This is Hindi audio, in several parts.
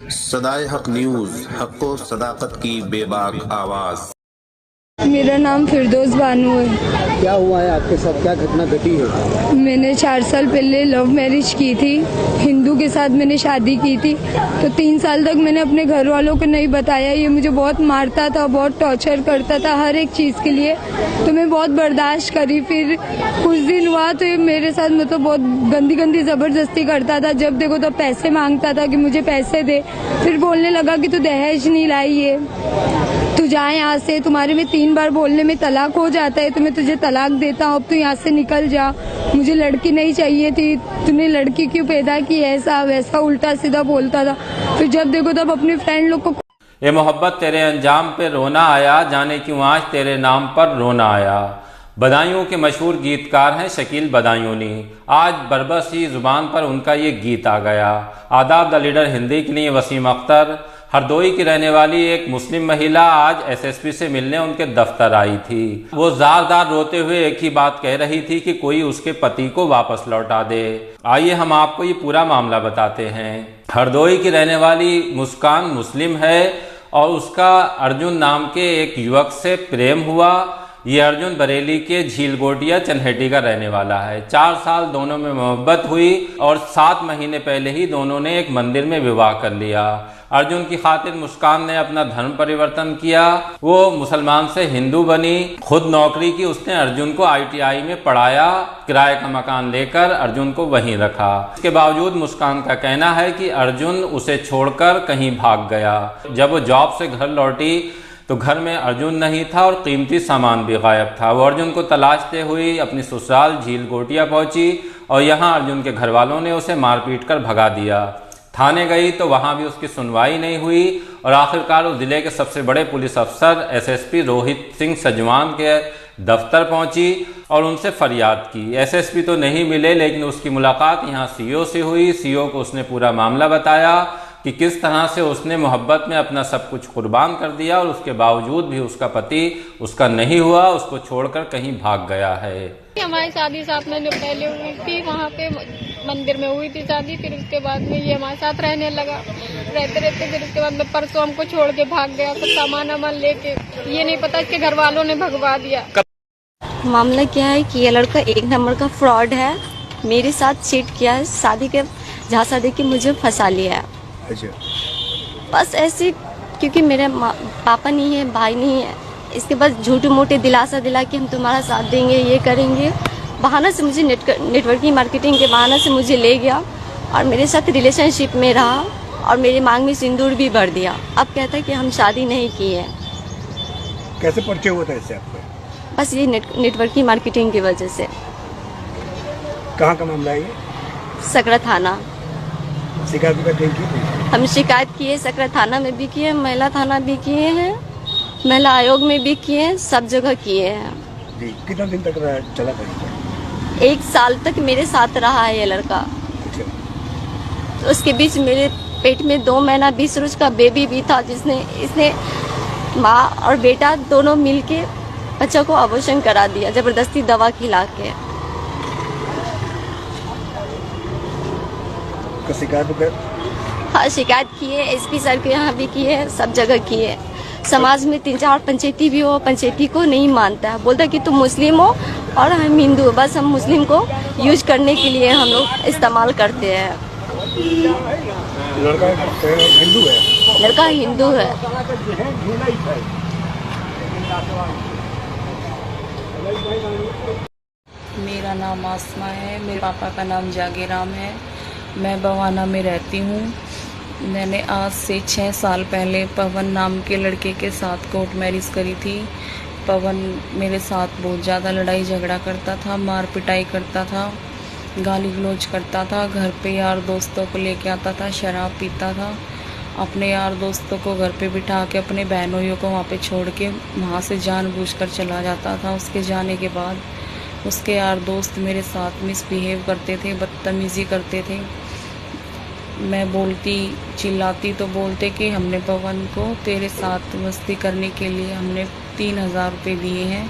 सदाए हक न्यूज़, हक़ व सदाकत की बेबाक आवाज़। मेरा नाम फिरदौस बानू है। क्या हुआ है आपके साथ, क्या घटना घटी है? मैंने 4 साल पहले लव मैरिज की थी। हिंदू के साथ मैंने शादी की थी। तो 3 साल तक मैंने अपने घर वालों को नहीं बताया। ये मुझे बहुत मारता था, बहुत टॉर्चर करता था हर एक चीज़ के लिए। तो मैं बहुत बर्दाश्त करी। फिर कुछ दिन हुआ तो ये मेरे साथ मतलब बहुत गंदी गंदी ज़बरदस्ती करता था। जब देखो तो पैसे मांगता था कि मुझे पैसे दे। फिर बोलने लगा कि तू दहेज नहीं लाई है, तू जा यहाँ से, तुम्हारे में 3 बार बोलने में तलाक हो जाता है, तो मैं तुझे तलाक देता हूँ, अब तू यहाँ से निकल जा, मुझे लड़की नहीं चाहिए थी, तूने लड़की क्यों पैदा की, ऐसा वैसा उल्टा सीधा बोलता था। फिर जब देखो तब अपने फ्रेंड लोग को ये मोहब्बत तेरे अंजाम पे रोना आया, जाने क्यों आज तेरे नाम पर रोना आया। बदायूं के मशहूर गीतकार हैं शकील बदायूनी। आज बरबसी जुबान पर उनका ये गीत आ गया। आदाब द लीडर हिंदी के लिए वसीम अख्तर। हरदोई की रहने वाली एक मुस्लिम महिला आज एसएसपी से मिलने उनके दफ्तर आई थी। वो जार रोते हुए एक ही बात कह रही थी कि कोई उसके पति को वापस लौटा दे। आइए हम आपको ये पूरा मामला बताते हैं। हरदोई की रहने वाली मुस्कान मुस्लिम है और उसका अर्जुन नाम के एक युवक से प्रेम हुआ। ये अर्जुन बरेली के झीलगोटिया चन्हेटी का रहने वाला है। 4 साल दोनों में मोहब्बत हुई और 7 महीने पहले ही दोनों ने एक मंदिर में विवाह कर लिया। अर्जुन की खातिर मुस्कान ने अपना धर्म परिवर्तन किया। वो मुसलमान से हिंदू बनी, खुद नौकरी की उसने। अर्जुन को आईटीआई में पढ़ाया, किराए का मकान लेकर अर्जुन को वहीं रखा। इसके बावजूद मुस्कान का कहना है कि अर्जुन उसे छोड़कर कहीं भाग गया। जब वो जॉब से घर लौटी तो घर में अर्जुन नहीं था और कीमती सामान भी गायब था। वो अर्जुन को तलाशते हुए अपनी ससुराल झीलगोटिया पहुंची और यहाँ अर्जुन के घर वालों ने उसे मारपीट कर भगा दिया। थाने गई तो वहां भी उसकी सुनवाई नहीं हुई और आखिरकार उस जिले के सबसे बड़े पुलिस अफसर एसएसपी रोहित सिंह सजवान के दफ्तर पहुंची और उनसे फरियाद की। एसएसपी तो नहीं मिले, लेकिन उसकी मुलाकात यहाँ सीओ से हुई। सीओ को उसने पूरा मामला बताया कि किस तरह से उसने मोहब्बत में अपना सब कुछ कुर्बान कर दिया और उसके बावजूद भी उसका पति उसका नहीं हुआ, उसको छोड़कर कहीं भाग गया है। हमारी शादी 7 महीने पहले हुई थी, वहाँ पे मंदिर में हुई थी शादी। फिर उसके बाद में ये हमारे साथ रहने लगा, रहते रहते फिर उसके बाद में परसों हमको छोड़ के भाग गया, सब सामान वामान लेके। ये नहीं पता इसके घर वालों ने भगवा दिया। मामला क्या है कि ये लड़का 1 नंबर का फ्रॉड है। मेरे साथ चीट किया है, शादी के झांसा दे के मुझे फंसा लिया है। बस ऐसे, क्योंकि मेरे पापा नहीं है, भाई नहीं है, इसके बाद झूठे मोटे दिलासा दिला के हम तुम्हारा साथ देंगे, ये करेंगे, बहाना से मुझे नेटवर्किंग मार्केटिंग के बहाना से मुझे ले गया और मेरे साथ रिलेशनशिप में रहा और मेरी मांग में सिंदूर भी भर दिया। अब कहता है कि हम शादी नहीं की है। कैसे परिचय हुआ था इससे आपको? बस ये नेटवर्किंग मार्केटिंग की वजह से। कहाँ का मामला है ये? सकरा थाना। शिकायत की थी? हम शिकायत किए, सकरा थाना में भी किए, महिला थाना भी किए हैं, महिला आयोग में भी किए हैं, सब जगह किए हैं। जी, कितना दिन तक चला था? 1 साल तक मेरे साथ रहा है ये लड़का। तो उसके बीच मेरे पेट में 2 महीना 20 रोज का बेबी भी था, इसने माँ और बेटा दोनों मिलके बच्चा को अबॉर्शन करा दिया, जबरदस्ती दवा खिला के। शिकायत? हाँ, शिकायत किए, एसपी सर के यहाँ भी किए, सब जगह किए। समाज में 3-4 पंचायती भी हो, पंचायती को नहीं मानता है, बोलता कि तुम मुस्लिम हो और हम हिंदू, बस हम मुस्लिम को यूज करने के लिए हम लोग इस्तेमाल करते हैं। लड़का हिंदू है? लड़का हिंदू है। मेरा नाम आसमा है, मेरे पापा का नाम जागीराम है। मैं बवाना में रहती हूँ। मैंने आज से 6 साल पहले पवन नाम के लड़के के साथ कोर्ट मैरिज करी थी। पवन मेरे साथ बहुत ज़्यादा लड़ाई झगड़ा करता था, मार पिटाई करता था, गाली गलौज करता था, घर पे यार दोस्तों को लेके आता था, शराब पीता था, अपने यार दोस्तों को घर पे बिठा के अपने बहनोइयों को वहाँ पे छोड़ के वहाँ से जानबूझकर चला जाता था। उसके जाने के बाद उसके यार दोस्त मेरे साथ मिसबिहेव करते थे, बदतमीज़ी करते थे। मैं बोलती चिल्लाती तो बोलते कि हमने पवन को तेरे साथ मस्ती करने के लिए हमने 3000 रुपये दिए हैं।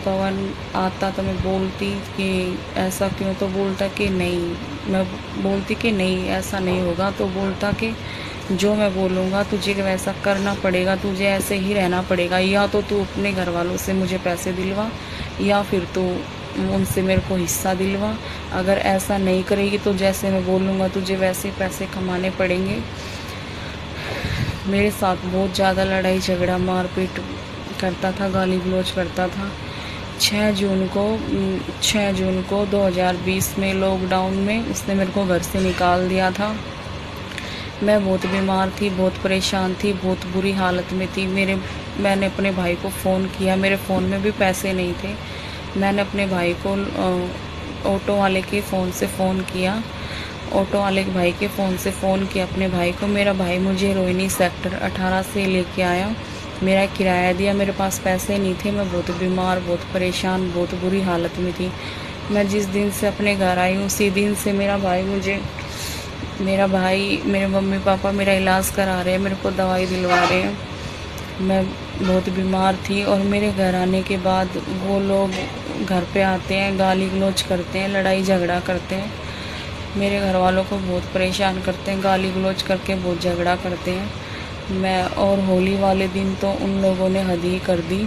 पवन आता तो मैं बोलती कि ऐसा क्यों, तो बोलता कि नहीं। मैं बोलती कि नहीं ऐसा नहीं होगा, तो बोलता कि जो मैं बोलूँगा तुझे वैसा करना पड़ेगा, तुझे ऐसे ही रहना पड़ेगा, या तो तू अपने घर वालों से मुझे पैसे दिलवा या फिर तू उनसे मेरे को हिस्सा दिलवा। अगर ऐसा नहीं करेगी तो जैसे मैं बोलूँगा तुझे वैसे पैसे कमाने पड़ेंगे। मेरे साथ बहुत ज़्यादा लड़ाई झगड़ा मारपीट करता था, गाली गलौज करता था। 6 जून को 2020 में लॉकडाउन में उसने मेरे को घर से निकाल दिया था। मैं बहुत बीमार थी, बहुत परेशान थी, बहुत बुरी हालत में थी। मैंने अपने भाई को फ़ोन किया, मेरे फ़ोन में भी पैसे नहीं थे। मैंने अपने भाई को ऑटो वाले के फ़ोन से फ़ोन किया, ऑटो वाले भाई के फ़ोन से फ़ोन किया अपने भाई को। मेरा भाई मुझे रोहिणी सेक्टर 18 से लेके आया, मेरा किराया दिया। मेरे पास पैसे नहीं थे, मैं बहुत बीमार, बहुत परेशान, बहुत बुरी हालत में थी। मैं जिस दिन से अपने घर आई हूँ उसी दिन से मेरे मम्मी पापा मेरा इलाज करा रहे हैं, मेरे को दवाई दिलवा रहे हैं। मैं बहुत बीमार थी और मेरे घर आने के बाद वो लोग घर पे आते हैं, गाली गलौज करते हैं, लड़ाई झगड़ा करते हैं, मेरे घर वालों को बहुत परेशान करते हैं, गाली गलौज करके बहुत झगड़ा करते हैं। और होली वाले दिन तो उन लोगों ने हद ही कर दी।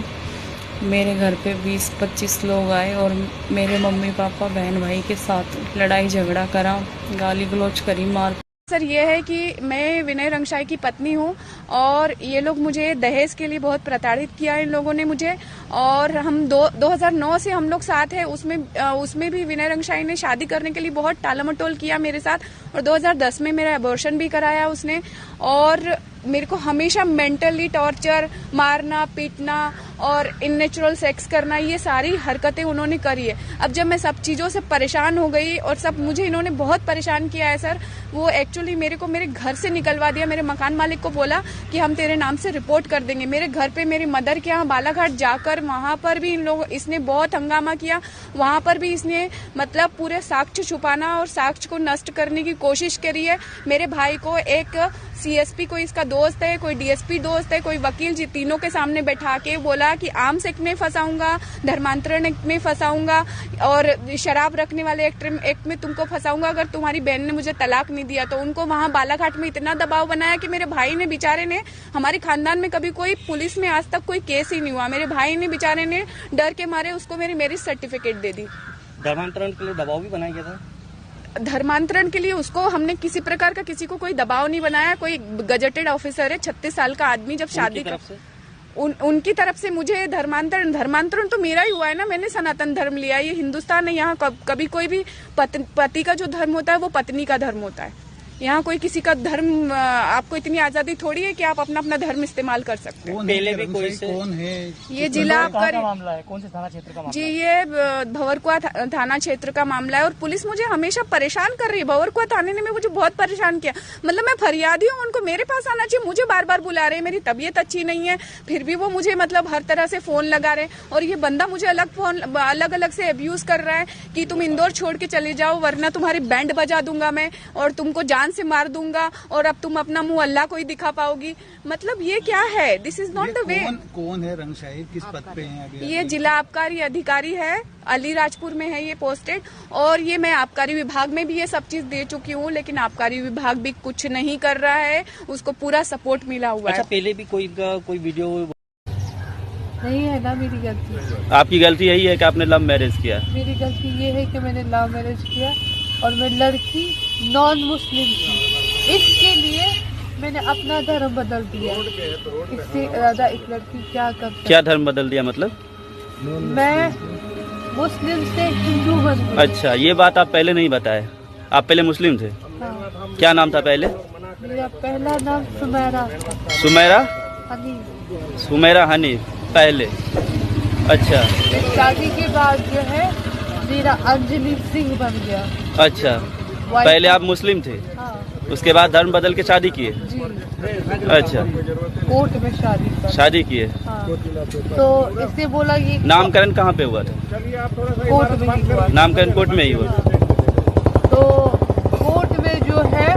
मेरे घर पे 20-25 लोग आए और मेरे मम्मी पापा बहन भाई के साथ लड़ाई झगड़ा करा, गाली गलौज करी, मार। सर ये है कि मैं विनय रंगशाही की पत्नी हूँ और ये लोग मुझे दहेज के लिए बहुत प्रताड़ित किया इन लोगों ने मुझे। और हम 2009 से हम लोग साथ हैं, उसमें भी विनय रंगशाही ने शादी करने के लिए बहुत टालमटोल किया मेरे साथ। और 2010 में मेरा अबॉर्शन भी कराया उसने और मेरे को हमेशा मेंटली टॉर्चर, मारना पीटना और इननेचुरल सेक्स करना, ये सारी हरकतें उन्होंने करी है। अब जब मैं सब चीज़ों से परेशान हो गई और सब मुझे इन्होंने बहुत परेशान किया है सर। वो एक्चुअली मेरे को मेरे घर से निकलवा दिया, मेरे मकान मालिक को बोला कि हम तेरे नाम से रिपोर्ट कर देंगे। मेरे घर पे मेरी मदर के यहाँ बालाघाट जाकर वहाँ पर भी इसने बहुत हंगामा किया। वहाँ पर भी इसने मतलब पूरे साक्ष्य छुपाना और साक्ष्य को नष्ट करने की कोशिश करी है। मेरे भाई को एक CSP कोई इसका दोस्त है, कोई DSP दोस्त है, कोई वकील, जी तीनों के सामने बैठा के बोला कि आर्म्स एक्ट में फंसाऊंगा, धर्मांतरण एक्ट में फंसाऊंगा और शराब रखने वाले एक्ट में तुमको फंसाऊंगा अगर तुम्हारी बहन ने मुझे तलाक नहीं दिया। तो उनको वहां बालाघाट में इतना दबाव बनाया कि मेरे भाई ने बेचारे ने, हमारे खानदान में कभी कोई पुलिस में आज तक कोई केस ही नहीं हुआ, मेरे भाई ने बेचारे ने डर के मारे उसको मेरी मैरिज सर्टिफिकेट दे दी। धर्मांतरण के लिए दबाव भी बनाया गया था? धर्मांतरण के लिए उसको हमने किसी प्रकार का किसी को कोई दबाव नहीं बनाया। कोई गजेटेड ऑफिसर है, 36 साल का आदमी, जब शादी उनकी तरफ से मुझे धर्मांतरण तो मेरा ही हुआ है ना, मैंने सनातन धर्म लिया। ये हिंदुस्तान है, यहाँ कभी कोई भी पति का जो धर्म होता है वो पत्नी का धर्म होता है। यहाँ कोई किसी का धर्म, आपको इतनी आजादी थोड़ी है कि आप अपना धर्म इस्तेमाल कर सकते हैं। पहले भी कोई कौन है? ये जिला का मामला है, कौन से थाना क्षेत्र का मामला? जी ये भंवरकुआ थाना क्षेत्र का मामला है और पुलिस मुझे हमेशा परेशान कर रही है। भंवरकुआ थाने ने मुझे बहुत परेशान किया, मतलब मैं फरियादी हूँ, उनको मेरे पास आना चाहिए, मुझे बार बार बुला रहे हैं। मेरी तबीयत अच्छी नहीं है फिर भी वो मुझे मतलब हर तरह से फोन लगा रहे हैं। और ये बंदा मुझे अलग अलग से अब्यूज कर रहा है कि तुम इंदौर छोड़ के चले जाओ वरना तुम्हारी बैंड बजा दूंगा मैं और तुमको जान से मार दूंगा और अब तुम अपना मुंह अल्लाह को ही दिखा पाओगी। मतलब ये क्या है? This is not the way. कौन है रंगशाही, किस पद पे हैं अभी? ये जिला आबकारी अधिकारी है, अलीराजपुर में है ये पोस्टेड। और ये मैं आबकारी विभाग में भी ये सब चीज दे चुकी हूँ लेकिन आबकारी विभाग भी कुछ नहीं कर रहा है, उसको पूरा सपोर्ट मिला हुआ है। पहले भी कोई वीडियो नहीं है ना मेरी गलती। आपकी गलती यही है कि आपने लव मैरिज किया? मेरी गलती ये है कि मैंने लव मैरिज किया और मैं लड़की नॉन मुस्लिम थी, इसके लिए मैंने अपना धर्म बदल दिया। इससे ज्यादा एक लड़की क्या कर सकती? क्या धर्म बदल दिया मतलब? मैं मुस्लिम से हिंदू बन गई। अच्छा, ये बात आप पहले नहीं बताए, आप पहले मुस्लिम थे? हाँ। क्या नाम था पहले? मेरा पहला नाम सुमेरा। सुमेरा हनीफ। सुमेरा हनीफ पहले। अच्छा, शादी के बाद जो है मेरा अंजलि सिंह बन गया। अच्छा, पहले आप मुस्लिम थे? हाँ। उसके बाद धर्म बदल के शादी किए? जी। अच्छा, कोर्ट में शादी किए? हाँ। तो इससे बोला ये नामकरण कहाँ पे हुआ था? कोर्ट में ही हुआ। नामकरण कोर्ट में ही हुआ? तो कोर्ट में जो है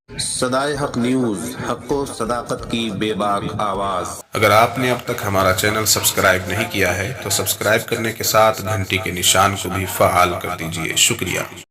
सदाए हक न्यूज, हक़ सदाकत की बेबाक आवाज। अगर आपने अब तक हमारा चैनल सब्सक्राइब नहीं किया है तो सब्सक्राइब करने के साथ घंटी के निशान को भी फ़आल कर दीजिए। शुक्रिया।